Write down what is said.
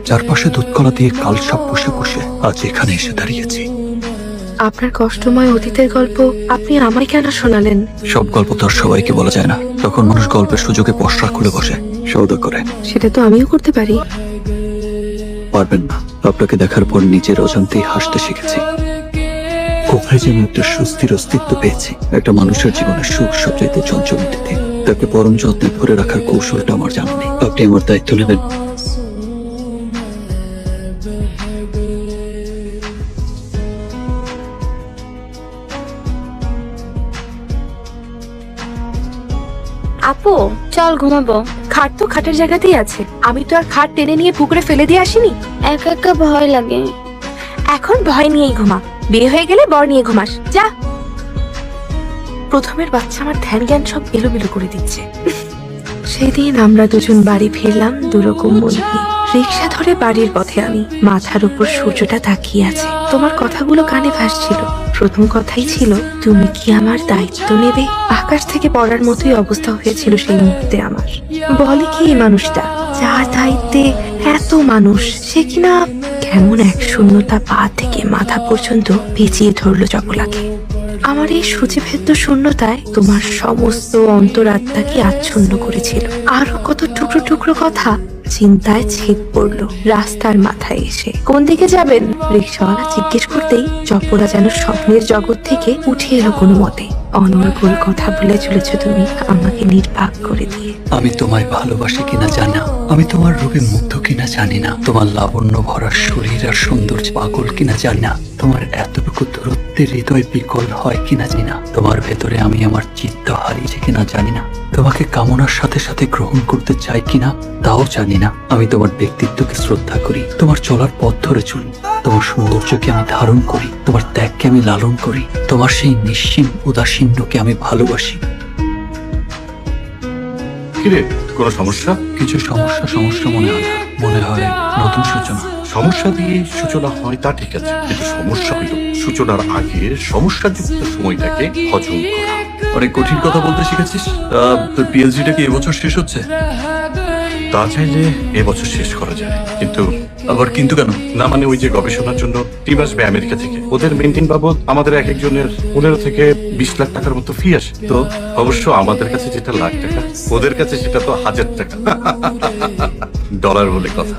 চারপাশে দুধকলা দিয়ে কাল সাপ বসে বসে আজ এখানে এসে দাঁড়িয়েছি। আপনার কষ্টময় অতীতের গল্প আপনি আমায় কেন শোনালেন? সব গল্প তো আর সবাইকে বলা যায় না, তখন মানুষ গল্পের সুযোগে পসরা খুলে বসে, সৌদা করে। সেটা তো আমিও করতে পারি। পারবেন না। আপনাকে দেখার পর নিজের অজান্তেই হাসতে শিখেছি। কোথায় যেন একটা সুস্থির অস্তিত্ব পেয়েছি। একটা মানুষের জীবনের সুখ সবচাইতে চঞ্চল দিতে, তাকে পরম যত্নে ধরে রাখার কৌশলটা আমার জানা নেই। আপনি আমার দায়িত্ব নেবেন। আপু চল ঘুমাবো। খাট তো খাটের জায়গাতেই আছে। আমি তো আর খাট টেনে নিয়ে পুকুরে ফেলে দিয়ে আসিনি। একা একা ভয় লাগে। এখন ভয় নিয়েই ঘুমা। বিয়ে হয়ে গেলে বর নিয়ে ঘুমাস যা। প্রথমের বাচ্চা আমার ধ্যান জ্ঞান সব এলোমেলো করে দিচ্ছে। সেদিন আমরা দুজন বাড়ি ফিরলাম দুরকম মন নিয়ে। রিক্সা ধরে বাড়ির পথে আমি, মাথার উপর সূর্যটা তাকিয়ে আছে। তোমার কথাগুলো কানে ভাসছিল। প্রথম কথাই ছিল, তুমি কি আমার দায়িত্ব নেবে? আকাশ থেকে পড়ার মতোই অবস্থা হয়েছিল সেই মুহূর্তে আমার। বলে কি এই মানুষটা, যার দায়িত্বে এত মানুষ, সে কিনা কেমন এক শূন্যতা পা থেকে মাথা পর্যন্ত পেঁচিয়ে ধরলো চপলাকে। আমার এই সূচিভেদ্য শূন্যতায় তোমার সমস্ত অন্তরাত্মাকে আচ্ছন্ন করেছিল। আরো কত টুকরো টুকরো কথা চিন্তায় ছেদ পড়লো রাস্তার মাথায় এসে। কোন দিকে যাবেন? রিক্সাওয়ালা জিজ্ঞেস করতেই চপলা যেন স্বপ্নের জগৎ থেকে উঠে এলো কোনো মতে। অনর্গল কথা বলে চলেছ তুমি আমাকে নির্বাক করে দিয়ে। আমি তোমায় ভালোবাসি কিনা জানি না, আমি তোমার রূপে মুগ্ধ কিনা জানি না, তোমার লাবণ্য ভরা শরীর আর সৌন্দর্য পাগল কিনা জানি না, তোমার এতটুকু দূরত্বে হৃদয় বিকল হয় কিনা জানি না, তোমার ভেতরে আমি আমার চিত্ত হারিয়েছি কিনা জানি না, তোমাকে কামনার সাথে সাথে গ্রহণ করতে চাই কিনা তাও জানি না। আমি তোমার ব্যক্তিত্বকে শ্রদ্ধা করি, তোমার চলার পথ ধরে চলি, তোমার সৌন্দর্যকে আমি ধারণ করি, তোমার ত্যাগকে আমি লালন করি, তোমার সেই নিশ্চিম উদাসীন্যকে আমি ভালোবাসি। কিরে, কোনো সমস্যা? কিছু সমস্যা মনে হয় না। মনে হয় নতুন সূচনা। সমস্যা দিয়ে সূচনা হয় তা ঠিক আছে, কিন্তু সমস্যা হইল সূচনার আগে সমস্যাযুক্ত সময়টাকে হজম করা। অনেক কঠিন কথা বলতে শিখেছিস। তোর পিএইচডিটা কি এবছর শেষ হচ্ছে? তা চাইলে এবছর শেষ করা যায়, কিন্তু আবার কিন্তু কেন? না মানে ওই যে গবেষণার জন্য টিম আসবে আমেরিকা থেকে, ওদের মেনটেন বাবদ আমাদের এক একজনের 15 থেকে 20 লাখ টাকার মতো ফি আসে। তো অবশ্য আমাদের কাছে যেটা লাখ টাকা, ওদের কাছে সেটা তো 1000 টাকা। ডলার বলে কথা।